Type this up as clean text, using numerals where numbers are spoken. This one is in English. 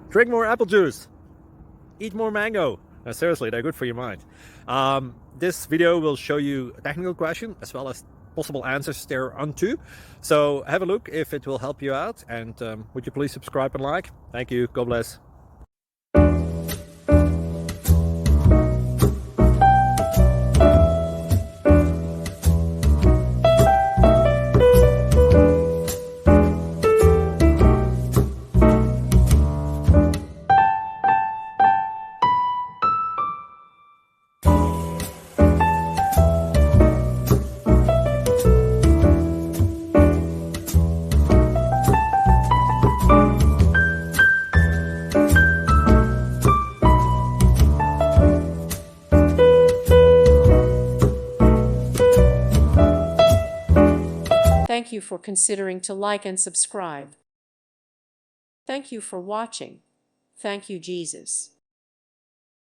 Drink more apple juice. Eat more mango. Seriously, they're good for your mind. This video will show you a technical question as well as possible answers thereunto. So have a look if it will help you out, and would you please subscribe and like? Thank you. God bless. Thank you for considering to like and subscribe. Thank you for watching. Thank you, Jesus.